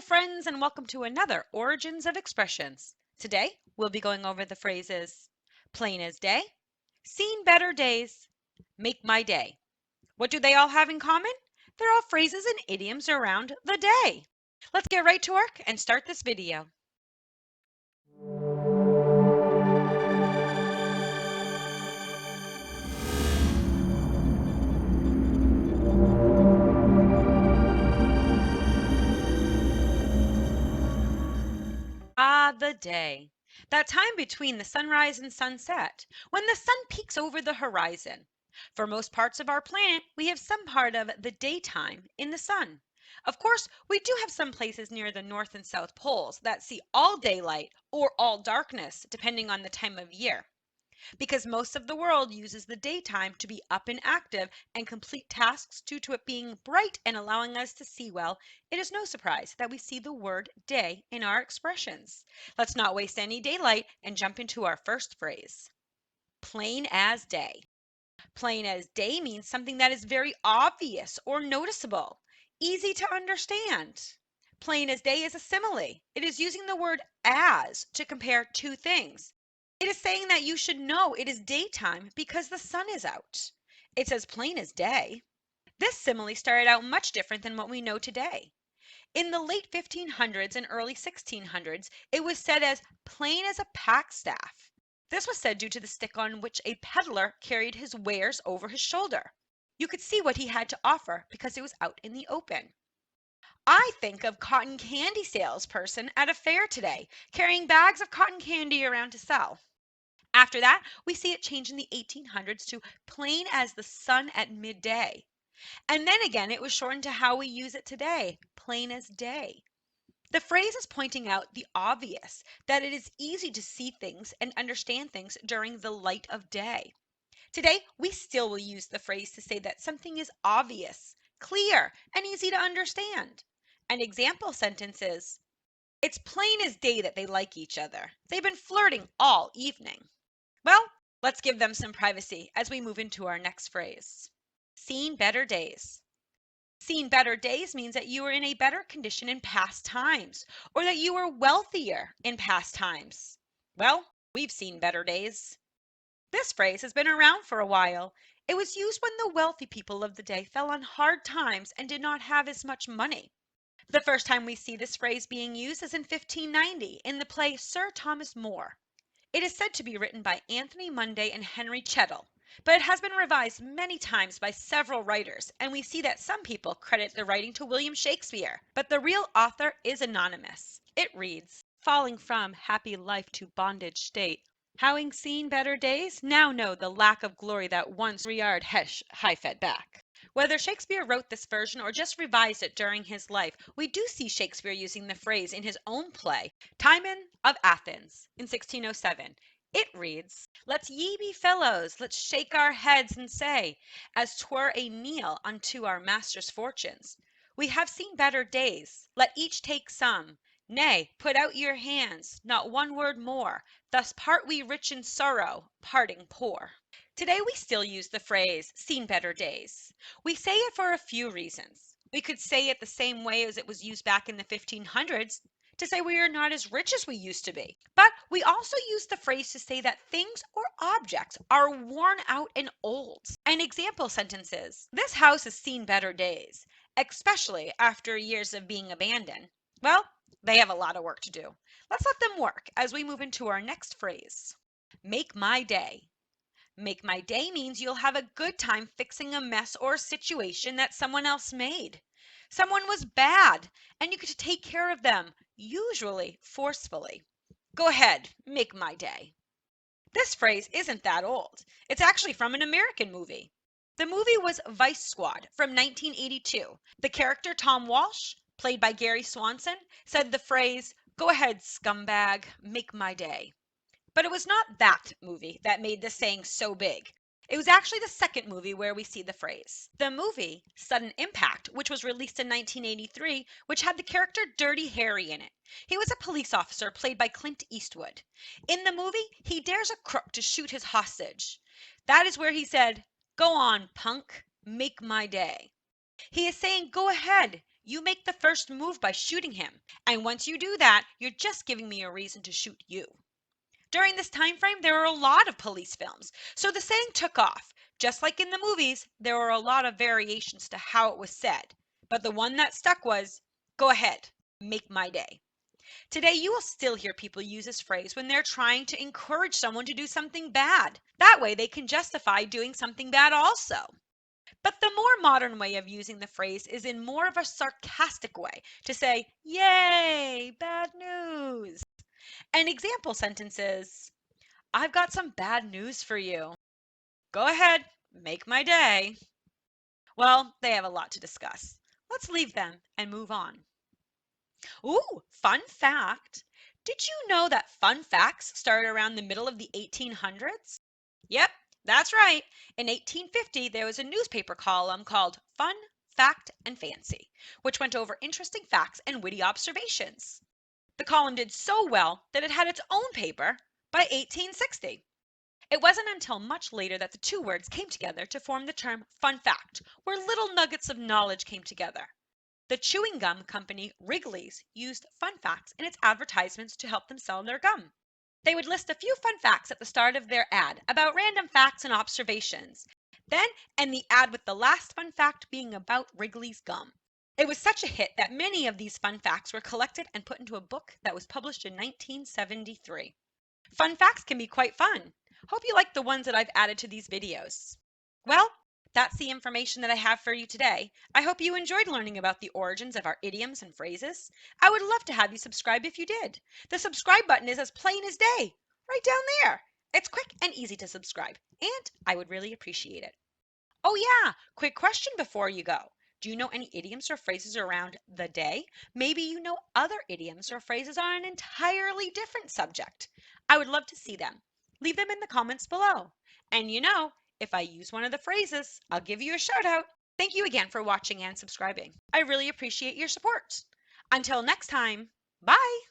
friends, and welcome to another Origins of Expressions. Today, we'll be going over the phrases plain as day, seen better days, make my day. What do they all have in common? They're all phrases and idioms around the day. Let's get right to work and start this video. The day. That time between the sunrise and sunset, when the sun peeks over the horizon. For most parts of our planet, we have some part of the daytime in the sun. Of course, we do have some places near the North and South poles that see all daylight or all darkness, depending on the time of year. Because most of the world uses the daytime to be up and active and complete tasks due to it being bright and allowing us to see well, it is no surprise that we see the word day in our expressions. Let's not waste any daylight and jump into our first phrase. Plain as day. Plain as day means something that is very obvious or noticeable, easy to understand. Plain as day is a simile. It is using the word as to compare two things. It is saying that you should know it is daytime because the sun is out. It's as plain as day. This simile started out much different than what we know today. In the late 1500s and early 1600s, it was said as plain as a pack staff. This was said due to the stick on which a peddler carried his wares over his shoulder. You could see what he had to offer because it was out in the open. I think of cotton candy salesperson at a fair today, carrying bags of cotton candy around to sell. After that, we see it change in the 1800s to plain as the sun at midday. And then again, it was shortened to how we use it today, plain as day. The phrase is pointing out the obvious, that it is easy to see things and understand things during the light of day. Today, we still will use the phrase to say that something is obvious, clear, and easy to understand. An example sentence is, it's plain as day that they like each other. They've been flirting all evening. Well, let's give them some privacy as we move into our next phrase. Seen better days. Seen better days means that you were in a better condition in past times, or that you were wealthier in past times. Well, we've seen better days. This phrase has been around for a while. It was used when the wealthy people of the day fell on hard times and did not have as much money. The first time we see this phrase being used is in 1590 in the play Sir Thomas More. It is said to be written by Anthony Munday and Henry Chettle, but it has been revised many times by several writers, and we see that some people credit the writing to William Shakespeare, but the real author is anonymous. It reads, falling from happy life to bondage state, having seen better days, now know the lack of glory that once reared high-fed back. Whether Shakespeare wrote this version or just revised it during his life, we do see Shakespeare using the phrase in his own play, Timon of Athens, in 1607. It reads, let's ye be fellows, let's shake our heads and say, as 'twere a kneel unto our master's fortunes. We have seen better days, let each take some. Nay, put out your hands, not one word more. Thus part we rich in sorrow, parting poor. Today we still use the phrase, seen better days. We say it for a few reasons. We could say it the same way as it was used back in the 1500s, to say we are not as rich as we used to be. But we also use the phrase to say that things or objects are worn out and old. An example sentence is, this house has seen better days, especially after years of being abandoned. Well, they have a lot of work to do. Let's let them work as we move into our next phrase. Make my day. Make my day means you'll have a good time fixing a mess or a situation that someone else made. Someone was bad, and you get to take care of them, usually forcefully. Go ahead, make my day. This phrase isn't that old. It's actually from an American movie. The movie was Vice Squad from 1982. The character Tom Walsh, played by Gary Swanson, said the phrase, go ahead, scumbag, make my day. But it was not that movie that made this saying so big. It was actually the second movie where we see the phrase. The movie, Sudden Impact, which was released in 1983, which had the character Dirty Harry in it. He was a police officer played by Clint Eastwood. In the movie, he dares a crook to shoot his hostage. That is where he said, go on, punk, make my day. He is saying, go ahead, You make the first move by shooting him, and once you do that, you're just giving me a reason to shoot you. During this time frame, there were a lot of police films, so the saying took off. Just like in the movies, there were a lot of variations to how it was said, but the one that stuck was, "Go ahead, make my day." Today, you will still hear people use this phrase when they're trying to encourage someone to do something bad. That way, they can justify doing something bad also. But the more modern way of using the phrase is in more of a sarcastic way to say, "Yay, bad news." An example sentence is, "I've got some bad news for you. Go ahead, make my day." Well, they have a lot to discuss. Let's leave them and move on. Ooh, fun fact. Did you know that fun facts started around the middle of the 1800s? Yep, that's right. In 1850, there was a newspaper column called Fun, Fact, and Fancy, which went over interesting facts and witty observations. The column did so well that it had its own paper by 1860. It wasn't until much later that the two words came together to form the term fun fact, where little nuggets of knowledge came together. The chewing gum company Wrigley's used fun facts in its advertisements to help them sell their gum. They would list a few fun facts at the start of their ad about random facts and observations. Then end the ad with the last fun fact being about Wrigley's gum. It was such a hit that many of these fun facts were collected and put into a book that was published in 1973. Fun facts can be quite fun. Hope you like the ones that I've added to these videos. Well, that's the information that I have for you today. I hope you enjoyed learning about the origins of our idioms and phrases. I would love to have you subscribe if you did. The subscribe button is as plain as day, right down there. It's quick and easy to subscribe, and I would really appreciate it. Oh yeah, quick question before you go. Do you know any idioms or phrases around the day? Maybe you know other idioms or phrases on an entirely different subject. I would love to see them. Leave them in the comments below. And if I use one of the phrases, I'll give you a shout out. Thank you again for watching and subscribing. I really appreciate your support. Until next time, bye.